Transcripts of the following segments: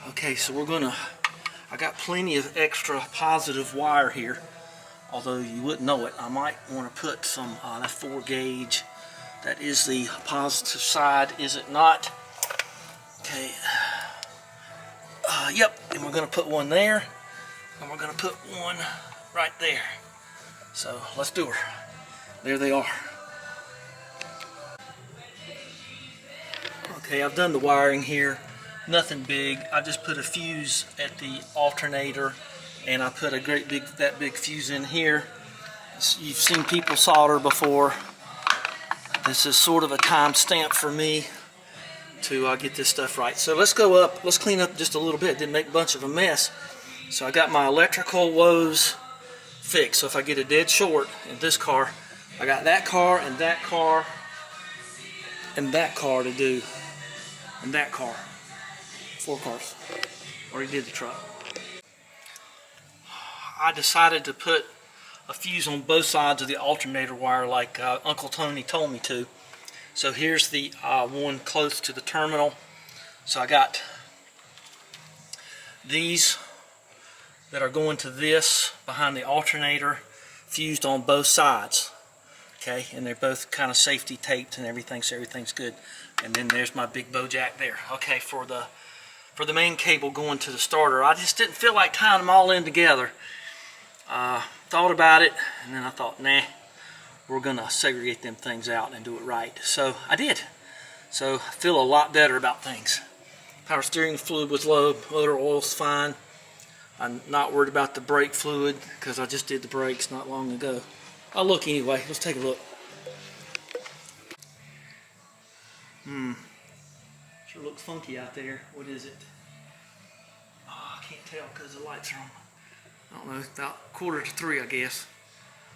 Okay, so I got plenty of extra positive wire here, although you wouldn't know it. I might want to put some, that 4 gauge, that is the positive side, is it not? Okay, yep, and we're going to put one there, and we're going to put one right there. So let's do her. There they are. Okay, I've done the wiring here. Nothing big. I just put a fuse at the alternator, and I put a that big fuse in here. You've seen people solder before. This is sort of a time stamp for me to get this stuff right. So let's go up. Let's clean up just a little bit. Didn't make a bunch of a mess. So I got my electrical woes fixed. So if I get a dead short in this car, I got that car and that car and that car to do, and that car. 4 cars. Already did the truck. I decided to put a fuse on both sides of the alternator wire like Uncle Tony told me to. So here's the one close to the terminal. So I got these that are going to this behind the alternator fused on both sides. Okay, and they're both kind of safety taped and everything, so everything's good. And then there's my big Bojack there. Okay, for the main cable going to the starter, I just didn't feel like tying them all in together. Thought about it, and then I thought, nah, we're gonna segregate them things out and do it right. So I did. So I feel a lot better about things. Power steering fluid was low, motor oil's fine. I'm not worried about the brake fluid because I just did the brakes not long ago. I'll look anyway. Let's take a look. Sure looks funky out there. What is it? Oh, I can't tell because the lights are on. I don't know, about 2:45, I guess.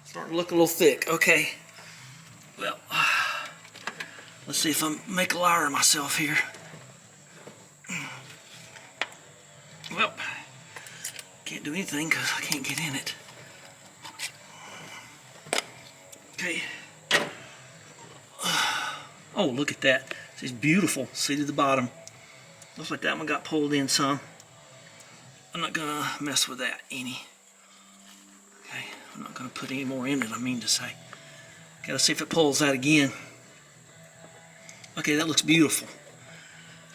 Starting to look a little thick. Okay. Well, let's see if I make a liar of myself here. Well, can't do anything because I can't get in it. Okay. Oh, look at that. It's beautiful. See to the bottom. Looks like that one got pulled in some. I'm not going to mess with that any. Okay, I'm not going to put any more in it, I mean to say. Got to see if it pulls that again. Okay, that looks beautiful.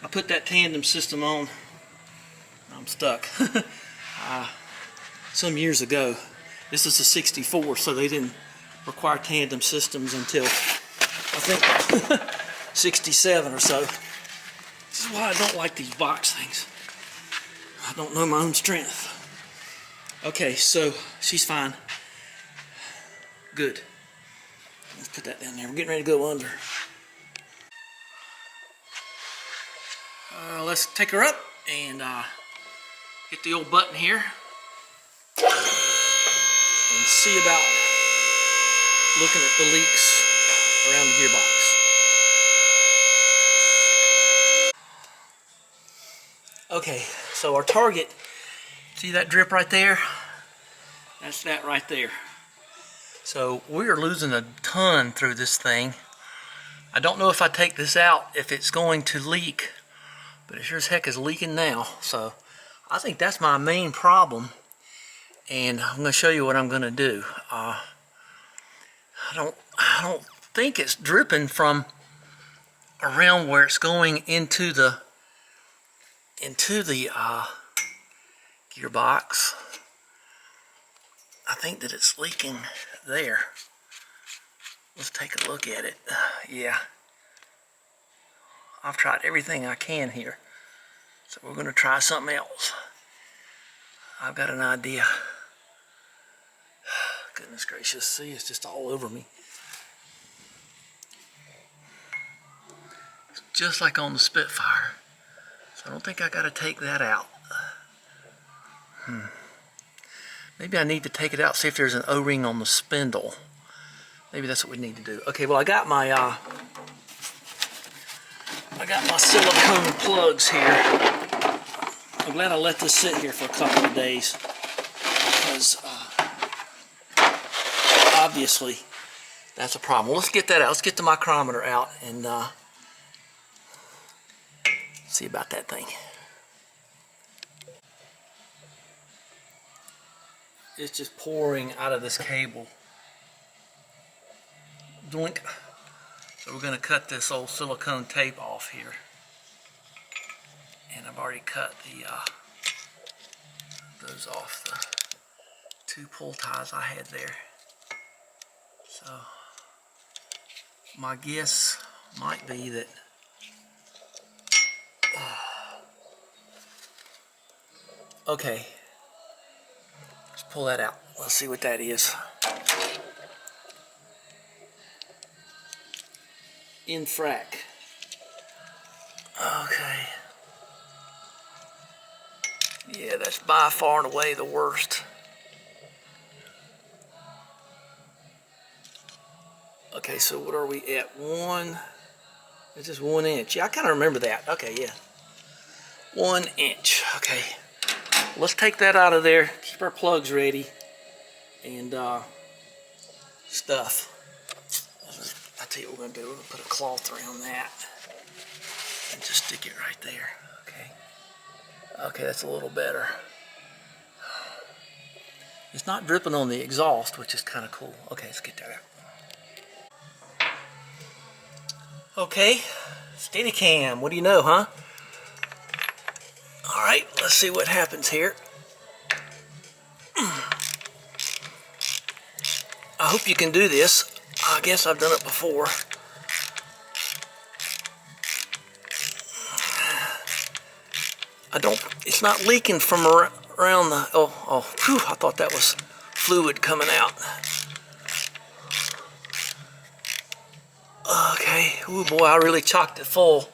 I put that tandem system on. I'm stuck. Some years ago. This is a 64, so they didn't require tandem systems until, I think, 67 or so. This is why I don't like these box things. I don't know my own strength. Okay, so she's fine. Good. Let's put that down there. We're getting ready to go under. Let's take her up and hit the old button here and see about looking at the leaks around the gearbox. Okay, so our target, see that drip right there? That's that right there. So we're losing a ton through this thing. I don't know if I take this out if it's going to leak, but it sure as heck is leaking now. So I think that's my main problem, and I'm going to show you what I'm going to do. I don't think it's dripping from around where it's going into the gearbox. I think that it's leaking there. Let's take a look at it. Yeah, I've tried everything I can here, so we're going to try something else. I've got an idea. Goodness gracious, see, it's just all over me. It's just like on the Spitfire. So I don't think I got to take that out. Maybe I need to take it out, see if there's an O-ring on the spindle. Maybe that's what we need to do. Okay, well I got my silicone plugs here. I'm glad I let this sit here for a couple of days because obviously that's a problem. Let's get that out. Let's get the micrometer out and see about that thing. it's just pouring out of this cable. Doink. So we're going to cut this old silicone tape off here. And I've already cut the those off the 2 pull ties I had there. So my guess might be that okay, let's pull that out. Let's see what that is. Infrac. Okay. Yeah, that's by far and away the worst. Okay, so what are we at? It's just 1 inch. Yeah, I kind of remember that. Okay, yeah. 1 inch. Okay. Let's take that out of there. Keep our plugs ready. And stuff. I'll tell you what we're going to do. We're going to put a cloth around that. And just stick it right there. Okay. Okay, that's a little better. It's not dripping on the exhaust, which is kind of cool. Okay, let's get that out. Okay, Steadicam, what do you know, huh? Alright, let's see what happens here. I hope you can do this. I guess I've done it before. It's not leaking from around the, phew, I thought that was fluid coming out. Okay, oh boy, I really chocked it full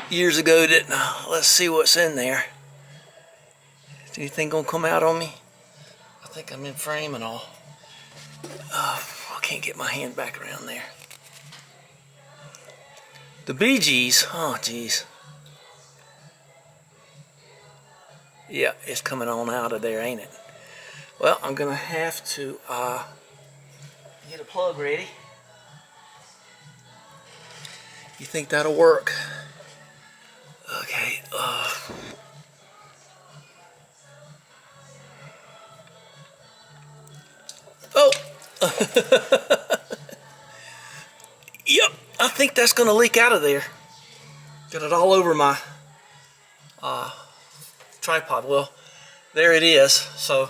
years ago, didn't I? Let's see what's in there. Is anything gonna come out on me? I think I'm in frame and all. I can't get my hand back around there. The Bee Gees, oh geez. Yeah, it's coming on out of there, ain't it? Well, I'm gonna have to get a plug ready. You think that'll work? Okay. Oh! Yep, I think that's gonna leak out of there. Got it all over my tripod. Well, there it is. So,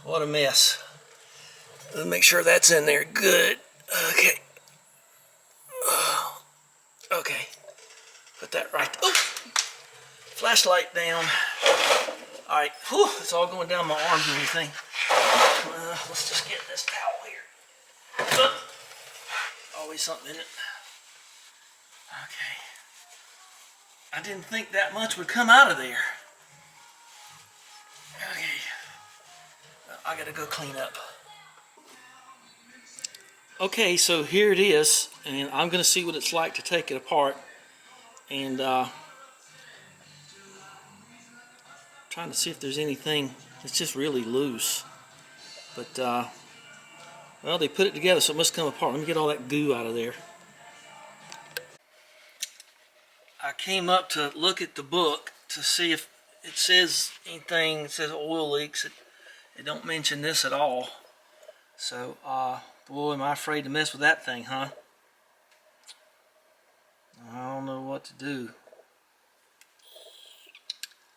what a mess. Let's make sure that's in there good. Okay. Okay. Put that right. Oh! Flashlight down. Alright. Whew, it's all going down my arms and everything. Let's just get this towel here. Always something in it. Okay. I didn't think that much would come out of there. Okay. Well, I gotta go clean up. Okay, so here it is, and I'm gonna see what it's like to take it apart, and trying to see if there's anything. It's just really loose, but well, they put it together, so it must come apart. Let me get all that goo out of there. I came up to look at the book to see if it says anything. It says oil leaks. It don't mention this at all. So, boy, am I afraid to mess with that thing, huh? I don't know what to do.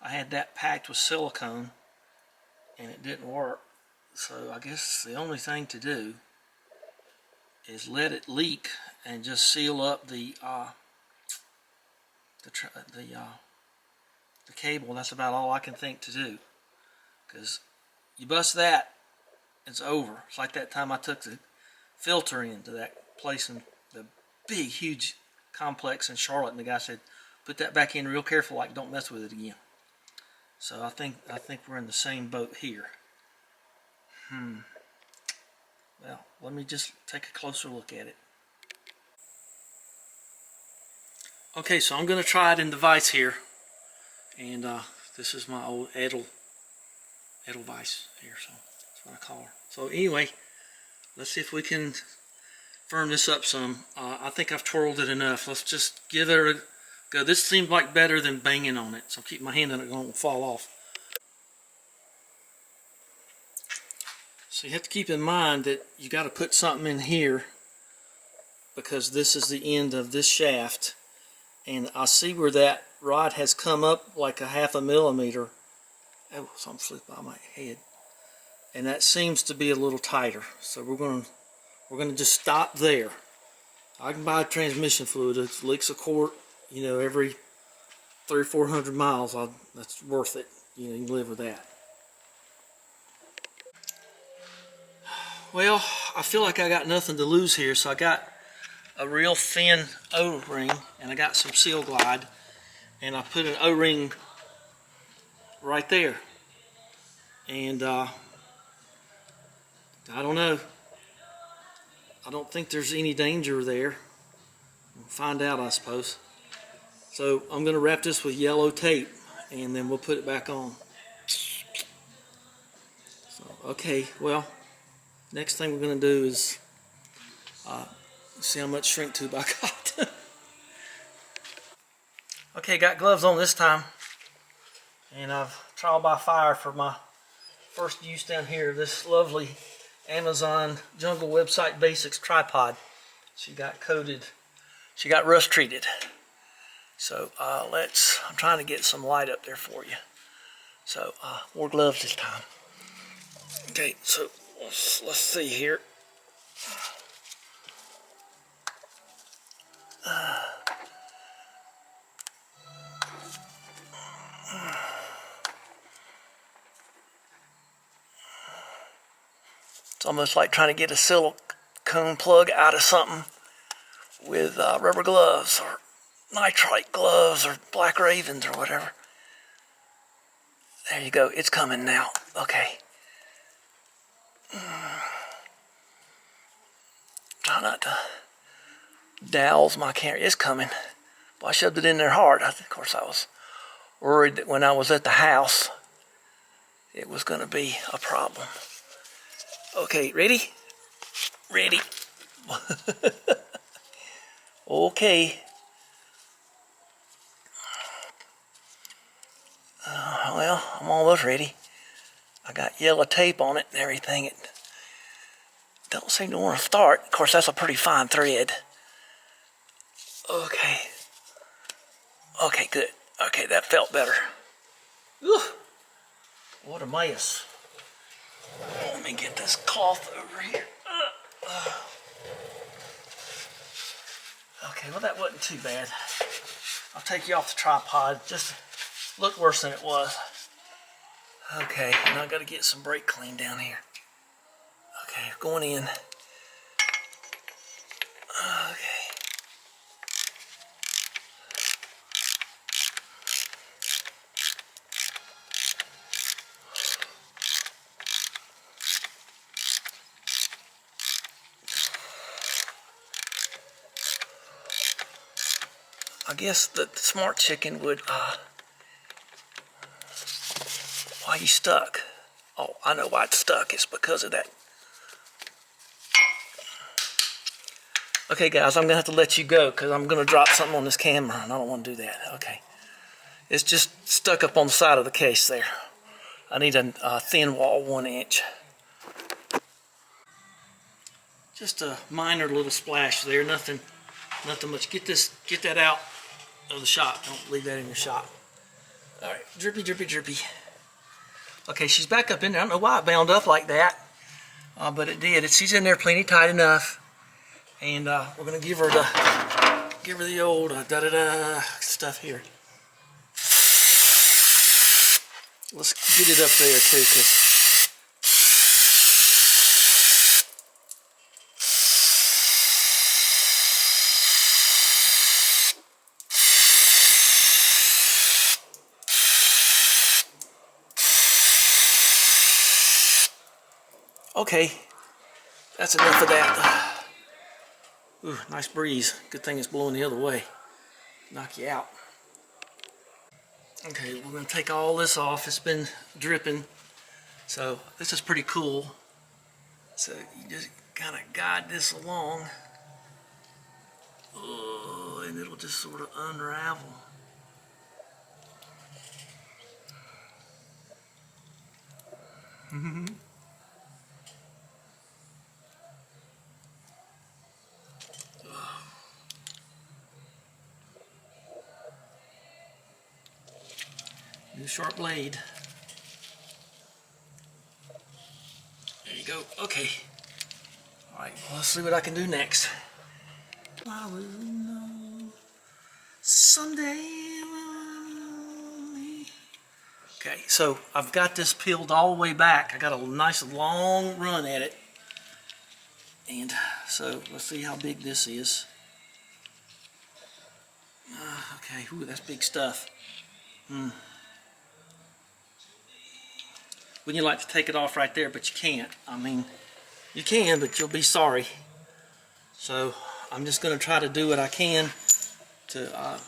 I had that packed with silicone, and it didn't work. So I guess the only thing to do is let it leak and just seal up the cable. That's about all I can think to do, because you bust that, it's over. It's like that time I took the filter into that place in the big huge complex in Charlotte, and the guy said, put that back in real careful, like don't mess with it again. So I think we're in the same boat here. Well, let me just take a closer look at it. Okay, so I'm going to try it in the vise here, and this is my old Edelweiss here, so that's what I call her. So anyway, let's see if we can firm this up some. I think I've twirled it enough. Let's just give it a go. This seems like better than banging on it, so keep my hand on it, it won't fall off. So you have to keep in mind that you got to put something in here because this is the end of this shaft, and I see where that rod has come up like a 1/2 millimeter. Oh, something flew by my head, and that seems to be a little tighter. So we're gonna just stop there. I can buy transmission fluid. It leaks a quart, you know, every 300 or 400 miles. That's worth it. You know, you can live with that. Well, I feel like I got nothing to lose here, so I got a real thin O-ring, and I got some Seal Glide, and I put an O-ring right there. And I don't know. I don't think there's any danger there. We'll find out, I suppose. So I'm going to wrap this with yellow tape, and then we'll put it back on. So, okay, well, next thing we're going to do is see how much shrink tube I got. Okay, got gloves on this time, and I've trial by fire for my first use down here. This lovely Amazon Jungle Website Basics tripod. She got coated, she got rust treated. So I'm trying to get some light up there for you. So more gloves this time. Okay, so let's see here. It's almost like trying to get a silicone plug out of something with rubber gloves or nitrite gloves or black ravens or whatever. There you go, it's coming now. Okay. Try not to douse my camera. It's coming. Well, I shoved it in there hard. Of course, I was worried that when I was at the house, it was going to be a problem. Okay, ready? Ready. Okay. Well, I'm almost ready. I got yellow tape on it and everything. It don't seem to want to start. Of course, that's a pretty fine thread. Okay. Okay, good. Okay, that felt better. Ugh. What a mess. Let me get this cloth over here. Okay, well that wasn't too bad. I'll take you off the tripod. Just looked worse than it was. Okay, now I got to get some brake clean down here. Okay, going in. Okay. I guess the smart chicken would, why you stuck? Oh, I know why it's stuck. It's because of that. Okay, guys, I'm going to have to let you go because I'm going to drop something on this camera, and I don't want to do that. Okay. It's just stuck up on the side of the case there. I need a thin wall 1 inch. Just a minor little splash there. Nothing much. Get that out of the shop. Don't leave that in your shop. All right, drippy, drippy, drippy. Okay, she's back up in there. I don't know why it bound up like that, but it did. She's in there plenty tight enough, and we're gonna give her the old da-da-da stuff here. Let's get it up there too, 'cause okay, that's enough of that. Ooh, nice breeze. Good thing it's blowing the other way. Knock you out. Okay, we're going to take all this off. It's been dripping. So this is pretty cool. So you just kind of guide this along. Oh, and it'll just sort of unravel. New sharp blade. There you go. Okay. Alright, well, let's see what I can do next. I will know someday. Okay, so I've got this peeled all the way back. I got a nice long run at it. And so let's see how big this is. Okay, ooh, that's big stuff. Wouldn't you like to take it off right there, but you can't. I mean, you can, but you'll be sorry. So I'm just going to try to do what I can to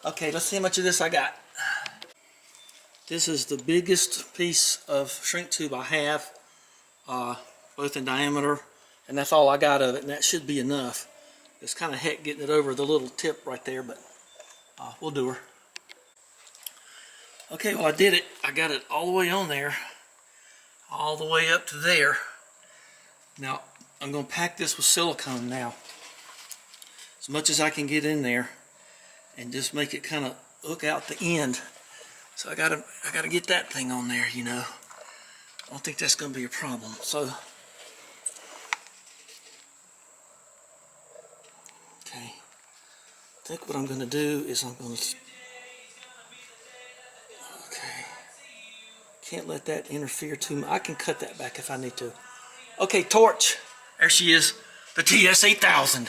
okay, let's see how much of this I got. This is the biggest piece of shrink tube I have, both in diameter, and that's all I got of it, and that should be enough. It's kind of heck getting it over the little tip right there, but we'll do her. Okay, well, I did it. I got it all the way on there, all the way up to there. Now, I'm going to pack this with silicone now, as much as I can get in there, and just make it kind of hook out the end. So I gotta get that thing on there, you know. I don't think that's going to be a problem. So, okay. I think what I'm going to do is I'm going to. Okay. Can't let that interfere too much. I can cut that back if I need to. Okay, torch. There she is. The TS8000.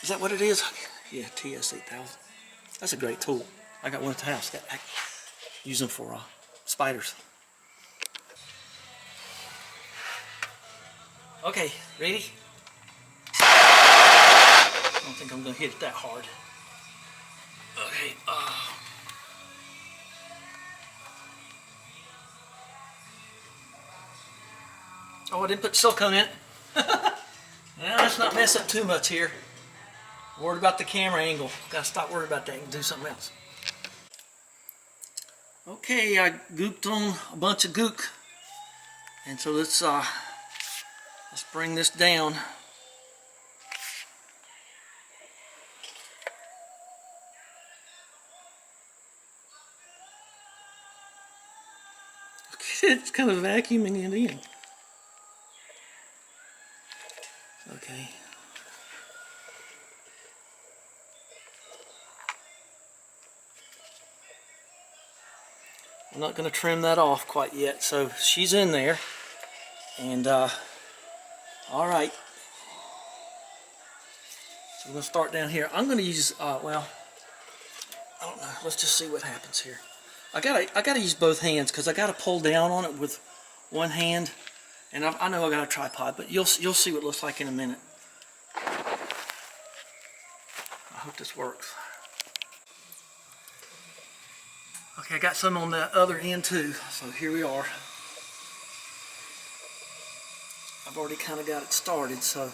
Is that what it is? Yeah, TS8000. That's a great tool. I got one at the house. I use them for spiders. Okay, ready? I don't think I'm going to hit it that hard. Okay. Oh, I didn't put silicone in it. Now, let's not mess up too much here. Worried about the camera angle. Gotta stop worrying about that and do something else. Okay, I gooked on a bunch of gook, and so let's bring this down. Okay, it's kind of vacuuming it in. Okay. I'm not going to trim that off quite yet, so she's in there, and all right. So we're going to start down here. I'm going to use well, I don't know. Let's just see what happens here. I gotta use both hands because I gotta pull down on it with one hand, and I know I got a tripod, but you'll see what it looks like in a minute. I hope this works. Okay, I got some on the other end too, so here we are. I've already kind of got it started, so.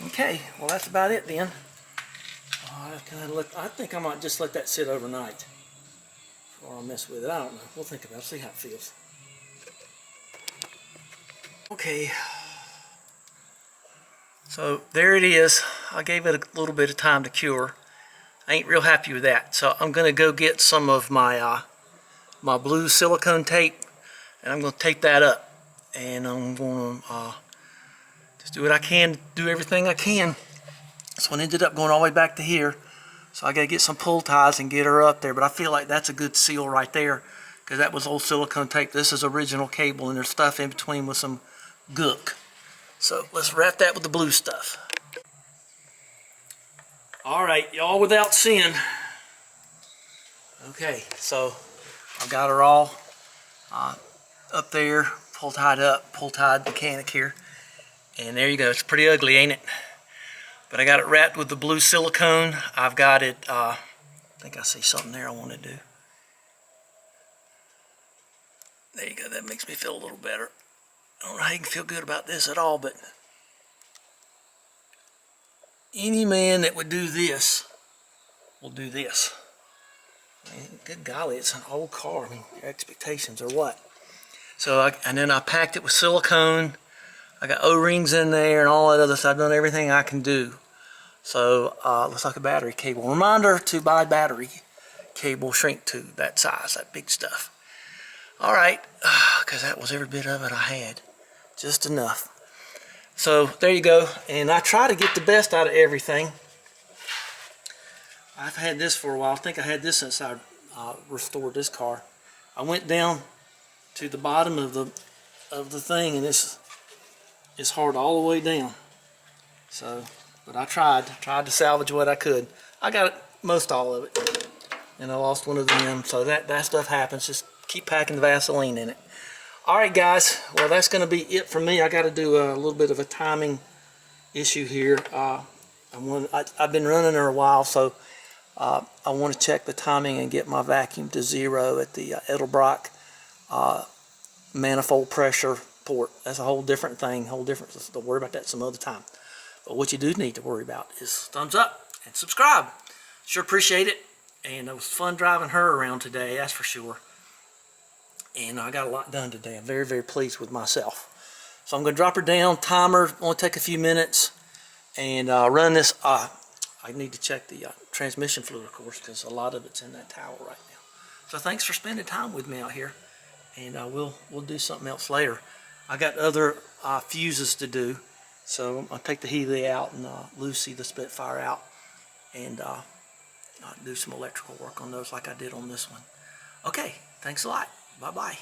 Okay, well that's about it then. I think I might just let that sit overnight before I mess with it. I don't know. We'll think about it. See how it feels. Okay. So there it is. I gave it a little bit of time to cure. I ain't real happy with that. So I'm going to go get some of my my blue silicone tape, and I'm going to tape that up. And I'm going to just do what I can, do everything I can. So I ended up going all the way back to here. So I got to get some pull ties and get her up there. But I feel like that's a good seal right there, because that was old silicone tape. This is original cable, and there's stuff in between with some gook. So let's wrap that with the blue stuff. Alright, y'all without sin. Okay, so I've got her all up there, pull tied up, pull tied mechanic here. And there you go. It's pretty ugly, ain't it? But I got it wrapped with the blue silicone. I've got it, I think I see something there I want to do. There you go. That makes me feel a little better. I don't know how you can feel good about this at all, but any man that would do this will do this. I mean, good golly, it's an old car. I mean, your expectations are what? So, and then I packed it with silicone. I got O-rings in there and all that other stuff. I've done everything I can do. So, looks like a battery cable. Reminder to buy battery cable shrink tube, that size, that big stuff. Alright, because that was every bit of it I had. Just enough. So, there you go. And I try to get the best out of everything. I've had this for a while. I think I had this since I restored this car. I went down to the bottom of the thing, and it's hard all the way down. So, but I tried to salvage what I could. I got most all of it, and I lost one of them. So that stuff happens. Just keep packing the Vaseline in it. All right, guys. Well, that's going to be it for me. I got to do a little bit of a timing issue here. I've been running her a while, so I want to check the timing and get my vacuum to 0 at the Edelbrock manifold pressure port. That's a whole different thing, don't worry about that some other time. But what you do need to worry about is thumbs up and subscribe. Sure appreciate it. And it was fun driving her around today, that's for sure. And I got a lot done today. I'm very, very pleased with myself. So I'm going to drop her down. Timer, only take a few minutes. And run this. I need to check the transmission fluid, of course, because a lot of it's in that tower right now. So thanks for spending time with me out here. And we'll do something else later. I got other fuses to do. So I'll take the Healy out and Lucy the Spitfire out. And do some electrical work on those like I did on this one. Okay, thanks a lot. Bye-bye.